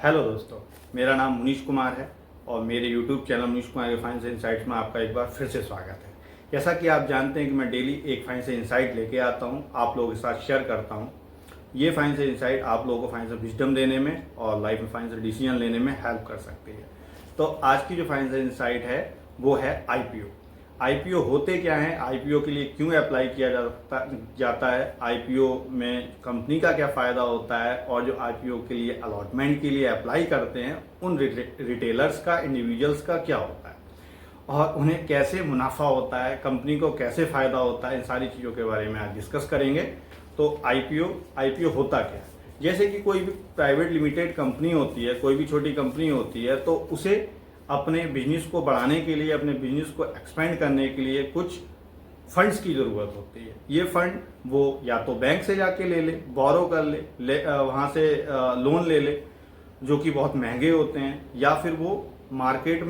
Hello दोस्तों, मेरा नाम मुनीश कुमार है और मेरे YouTube चैनल मुनीश कुमार के फाइनेंशियल इंसाइट्स में आपका एक बार फिर से स्वागत है। जैसा कि आप जानते हैं कि मैं डेली एक फाइनेंशियल इंसाइट लेके आता हूं, आप लोगों के साथ शेयर करता हूं। ये फाइनेंशियल इंसाइट आप लोगों को फाइनेंशियल विजडम देने में और लाइफ में फाइनेंशियल डिसीजन लेने में हेल्प कर सकती है। तो आज की जो फाइनेंशियल इंसाइट है वो है आईपीओ। आईपीओ होते क्या हैं, आईपीओ के लिए क्यों अप्लाई किया जाता है, आईपीओ में कंपनी का क्या फ़ायदा होता है और जो आईपीओ के लिए अलॉटमेंट के लिए अप्लाई करते हैं उन रिटेलर्स का, इंडिविजुअल्स का क्या होता है और उन्हें कैसे मुनाफा होता है, कंपनी को कैसे फ़ायदा होता है, इन सारी चीज़ों के बारे में आज डिस्कस करेंगे। तो आईपीओ होता क्या है। जैसे कि कोई भी प्राइवेट लिमिटेड कंपनी होती है, कोई भी छोटी कंपनी होती है, तो उसे अपने बिजनेस को बढ़ाने के लिए, अपने बिजनेस को एक्सपेंड करने के लिए कुछ फंड्स की ज़रूरत होती है। ये फंड वो या तो बैंक से जाके ले बोरो कर वहाँ से लोन ले जो कि बहुत महंगे होते हैं, या फिर वो मार्केट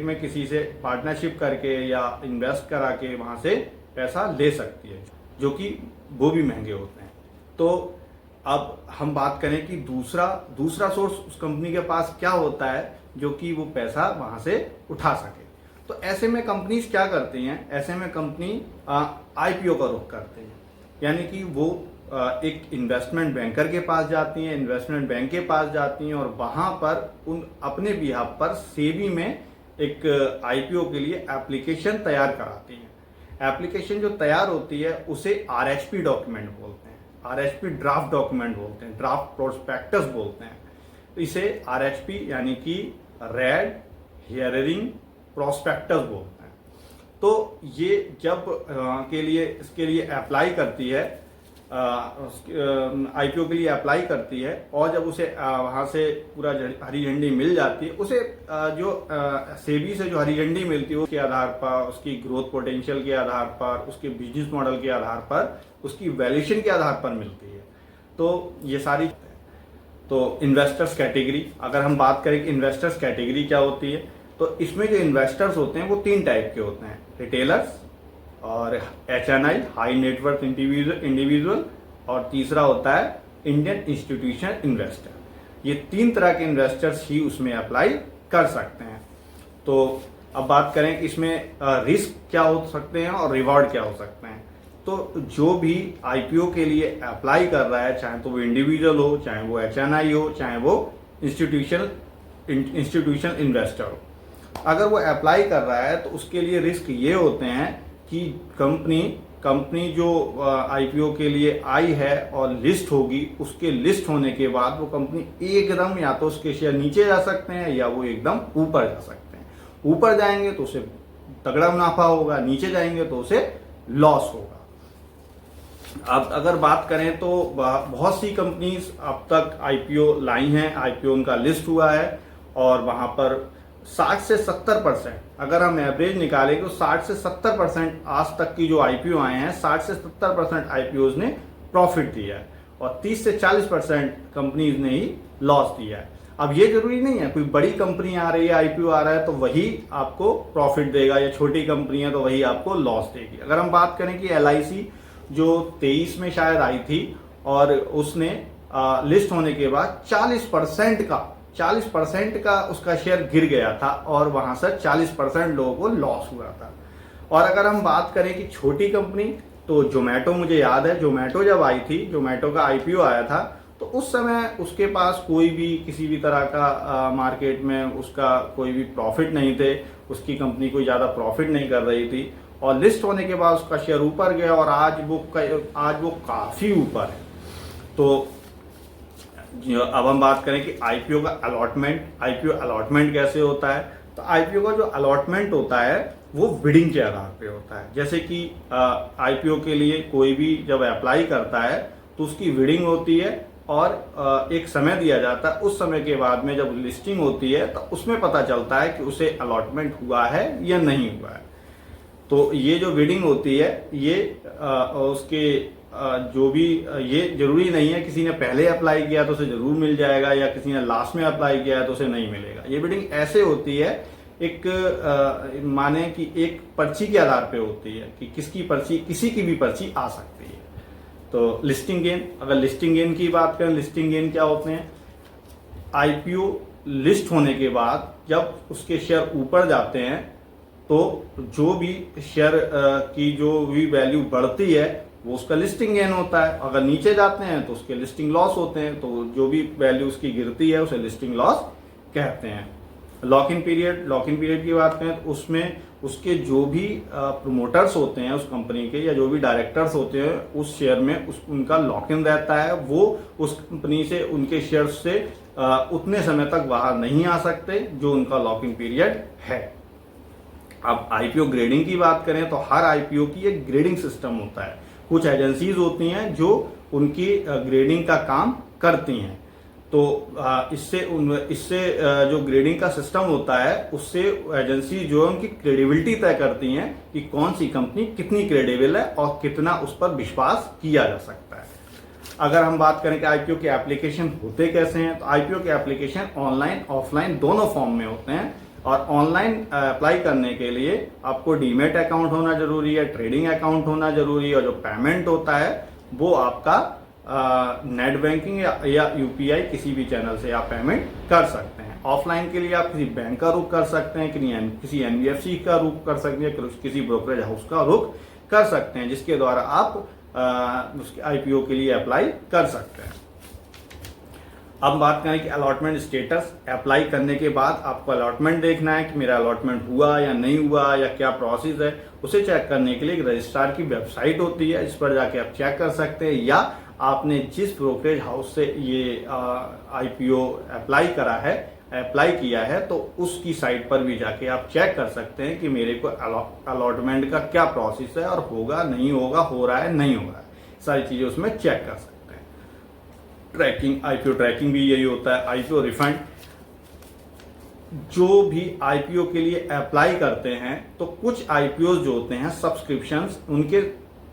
में किसी से पार्टनरशिप करके या इन्वेस्ट करा के वहाँ से पैसा ले सकती है, जो कि वो भी महंगे होते हैं। तो अब हम बात करें कि दूसरा सोर्स उस कंपनी के पास क्या होता है जो कि वो पैसा वहां से उठा सके। तो ऐसे में कंपनीज क्या करती हैं, ऐसे में कंपनी आईपीओ का रुख करते हैं, यानी कि वो एक इन्वेस्टमेंट बैंकर के पास जाती हैं, इन्वेस्टमेंट बैंक के पास जाती हैं और वहां पर उन अपने बिहाफ पर सेबी में एक आईपीओ के लिए एप्लीकेशन तैयार कराती हैं। एप्लीकेशन जो तैयार होती है उसे आरएचपी डॉक्यूमेंट बोलते हैं, आरएचपी ड्राफ्ट डॉक्यूमेंट बोलते हैं, ड्राफ्ट प्रोस्पेक्टस बोलते हैं। तो इसे आरएचपी यानी कि रेड हियरिंग प्रोस्पेक्टस बोलते हैं। तो ये जब इसके लिए अप्लाई करती है, आईपीओ के लिए अप्लाई करती है और जब उसे वहां से पूरा हरी झंडी मिल जाती है, उसे जो सेबी से जो हरी झंडी मिलती है उसके आधार पर, उसकी ग्रोथ पोटेंशियल के आधार पर, उसके बिजनेस मॉडल के आधार पर, उसकी वैल्यूएशन के आधार पर मिलती है। तो ये सारी तो इन्वेस्टर्स कैटेगरी, अगर हम बात करें कि इन्वेस्टर्स कैटेगरी क्या होती है, तो इसमें जो इन्वेस्टर्स होते हैं वो 3 टाइप के होते हैं, रिटेलर्स और एचएनआई, हाई नेटवर्थ इंडिविजुअल, और तीसरा होता है इंडियन इंस्टीट्यूशन इन्वेस्टर। ये 3 तरह के इन्वेस्टर्स ही उसमें अप्लाई कर सकते हैं। तो अब बात करें कि इसमें रिस्क क्या हो सकते हैं और रिवॉर्ड क्या हो सकते हैं। तो जो भी आईपीओ के लिए अप्लाई कर रहा है, चाहे तो वो इंडिविजुअल हो, चाहे वो एचएनआई हो, चाहे वो इंस्टीट्यूशनल इन्वेस्टर हो, अगर वो अप्लाई कर रहा है तो उसके लिए रिस्क ये होते हैं कि कंपनी जो आईपीओ के लिए आई है और लिस्ट होगी, उसके लिस्ट होने के बाद वो कंपनी एकदम या तो उसके शेयर नीचे जा सकते हैं या वो एकदम ऊपर जा सकते हैं। ऊपर जाएंगे तो उसे तगड़ा मुनाफा होगा, नीचे जाएंगे तो उसे लॉस होगा। अब अगर बात करें तो बहुत सी कंपनीज अब तक आईपीओ लाई हैं, आईपीओ उनका लिस्ट हुआ है और वहां पर 60 से 70%, अगर हम एवरेज निकालें तो 60 से 70% आज तक की जो आईपीओ आए हैं, 60 से 70% आईपीओज ने प्रॉफिट दिया है और 30 से 40% कंपनीज ने ही लॉस दिया है। अब ये जरूरी नहीं है कोई बड़ी कंपनी आ रही है, आईपीओ आ रहा है तो वही आपको प्रॉफिट देगा, या छोटी कंपनी है तो वही आपको लॉस देगी। अगर हम बात करें कि एलआईसी जो 23 में शायद आई थी और उसने लिस्ट होने के बाद 40% का उसका शेयर गिर गया था और वहां से 40% लोगों को लॉस हुआ था। और अगर हम बात करें कि छोटी कंपनी, तो जोमेटो, मुझे याद है जोमेटो जब आई थी, जोमेटो का आईपीओ आया था, तो उस समय उसके पास कोई भी किसी भी तरह का मार्केट में उसका कोई भी प्रॉफिट नहीं थे, उसकी कंपनी कोई ज्यादा प्रॉफिट नहीं कर रही थी और लिस्ट होने के बाद उसका शेयर ऊपर गया और आज वो काफी ऊपर है। तो अब हम बात करें कि आईपीओ का अलॉटमेंट कैसे होता है। तो आईपीओ का जो अलॉटमेंट होता है वो बिडिंग के आधार पे होता है। जैसे कि आईपीओ के लिए कोई भी जब अप्लाई करता है तो उसकी बिडिंग होती है और एक समय दिया जाता है। उस समय के बाद में जब लिस्टिंग होती है तो उसमें पता चलता है कि उसे अलॉटमेंट हुआ है या नहीं हुआ है। तो ये जो बिडिंग होती है ये उसके जो भी, ये जरूरी नहीं है किसी ने पहले अप्लाई किया तो उसे जरूर मिल जाएगा या किसी ने लास्ट में अप्लाई किया है तो उसे नहीं मिलेगा। ये बिडिंग ऐसे होती है, एक माने कि एक पर्ची के आधार पे होती है कि किसी की भी पर्ची आ सकती है। तो लिस्टिंग गेन, अगर लिस्टिंग गेन की बात करें, लिस्टिंग गेन क्या होते हैं, आईपीओ लिस्ट होने के बाद जब उसके शेयर ऊपर जाते हैं तो जो भी शेयर की जो भी वैल्यू बढ़ती है वो उसका लिस्टिंग गेन होता है, अगर नीचे जाते हैं तो उसके लिस्टिंग लॉस होते हैं, तो जो भी वैल्यू उसकी गिरती है उसे लिस्टिंग लॉस कहते हैं। लॉक इन पीरियड की बात करें तो उसमें उसके जो भी प्रोमोटर्स होते हैं उस कंपनी के या जो भी डायरेक्टर्स होते हैं उस शेयर में उनका लॉक इन रहता है, वो उस कंपनी से उनके शेयर से उतने समय तक बाहर नहीं आ सकते जो उनका लॉक इन पीरियड है। अब आईपीओ ग्रेडिंग की बात करें तो हर आईपीओ की एक ग्रेडिंग सिस्टम होता है, कुछ एजेंसीज होती हैं जो उनकी ग्रेडिंग का काम करती हैं। तो इससे जो ग्रेडिंग का सिस्टम होता है उससे एजेंसी जो है उनकी क्रेडिबिलिटी तय करती हैं कि कौन सी कंपनी कितनी क्रेडिबल है और कितना उस पर विश्वास किया जा सकता है। अगर हम बात करें कि आईपीओ के एप्लीकेशन होते कैसे हैं, तो आईपीओ के एप्लीकेशन ऑनलाइन ऑफलाइन दोनों फॉर्म में होते हैं। और ऑनलाइन अप्लाई करने के लिए आपको डीमेट अकाउंट होना जरूरी है, ट्रेडिंग अकाउंट होना जरूरी है, और जो पेमेंट होता है वो आपका नेट बैंकिंग या यूपीआई किसी भी चैनल से आप पेमेंट कर सकते हैं। ऑफलाइन के लिए आप किसी बैंक का रुख कर सकते हैं, किसी एनबीएफसी का रुख कर सकते हैं, किसी ब्रोकरेज हाउस का रुख कर सकते हैं, जिसके द्वारा आप उसके आईपीओ के लिए अप्लाई कर सकते हैं। अब बात करें कि अलॉटमेंट स्टेटस, अप्लाई करने के बाद आपको अलॉटमेंट देखना है कि मेरा अलॉटमेंट हुआ या नहीं हुआ या क्या प्रोसेस है, उसे चेक करने के लिए एक रजिस्ट्रार की वेबसाइट होती है, इस पर जाके आप चेक कर सकते हैं, या आपने जिस ब्रोकरेज हाउस से ये आईपीओ अप्लाई किया है तो उसकी साइट पर भी जाके आप चेक कर सकते हैं कि मेरे को अलॉटमेंट का क्या प्रोसेस है और होगा नहीं होगा, हो रहा है नहीं हो रहा है, सारी चीजें उसमें चेक कर सकते हैं। ट्रैकिंग, आईपीओ ट्रैकिंग भी यही होता है। आईपीओ रिफंड, जो भी आईपीओ के लिए अप्लाई करते हैं तो कुछ आईपीओ जो होते हैं सब्सक्रिप्शंस उनके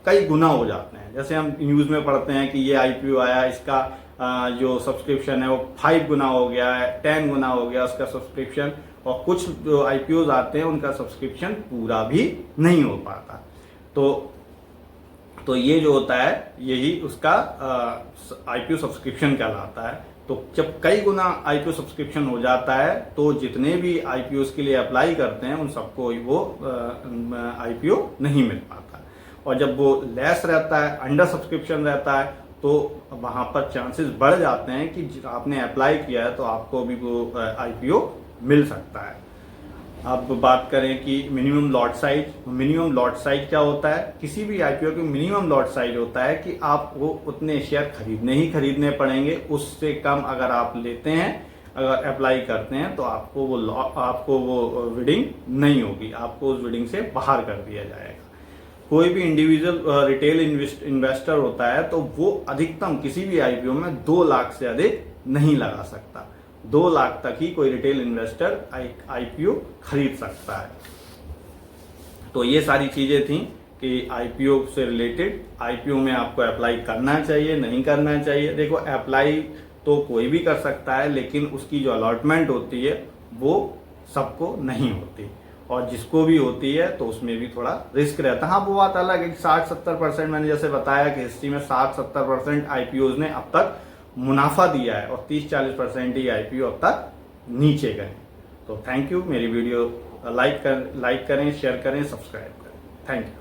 कई गुना हो जाते हैं। जैसे हम न्यूज में पढ़ते हैं कि ये आईपीओ आया, इसका जो सब्सक्रिप्शन है वो 5 गुना हो गया है, 10 गुना हो गया उसका सब्सक्रिप्शन, और कुछ जो आईपीओ आते हैं उनका सब्सक्रिप्शन पूरा भी नहीं हो पाता। तो ये जो होता है यही उसका आईपीओ सब्सक्रिप्शन कहलाता है। तो जब कई गुना आईपीओ सब्सक्रिप्शन हो जाता है तो जितने भी आईपीओ के लिए अप्लाई करते हैं उन सबको वो आईपीओ नहीं मिल पाता, और जब वो लेस रहता है, अंडर सब्सक्रिप्शन रहता है, तो वहां पर चांसेस बढ़ जाते हैं कि आपने अप्लाई किया है तो आपको भी वो आईपीओ मिल सकता है। अब बात करें कि मिनिमम लॉट साइज क्या होता है। किसी भी आईपीओ की मिनिमम लॉट साइज होता है कि आपको उतने शेयर खरीदने पड़ेंगे, उससे कम अगर आप लेते हैं, अगर अप्लाई करते हैं तो आपको वो बिडिंग नहीं होगी, आपको उस बिडिंग से बाहर कर दिया जाएगा। कोई भी इंडिविजुअल रिटेल इन्वेस्टर होता है तो वो अधिकतम किसी भी आईपीओ में 2 लाख से अधिक नहीं लगा सकता। 2 लाख तक ही कोई रिटेल इन्वेस्टर आईपीओ खरीद सकता है। तो ये सारी चीजें थी कि आईपीओ से रिलेटेड, आईपीओ में आपको अप्लाई करना चाहिए नहीं करना चाहिए। देखो, अप्लाई तो कोई भी कर सकता है, लेकिन उसकी जो अलॉटमेंट होती है वो सबको नहीं होती, और जिसको भी होती है तो उसमें भी थोड़ा रिस्क रहता है। हाँ, वो बात अलग है कि 60-70% मैंने जैसे बताया कि हिस्ट्री में 60-70% आईपीओ ने अब तक मुनाफा दिया है और 30-40% ही आईपीओ अब तक नीचे गए। तो थैंक यू। मेरी वीडियो लाइक करें, शेयर करें, सब्सक्राइब करें। Thank you.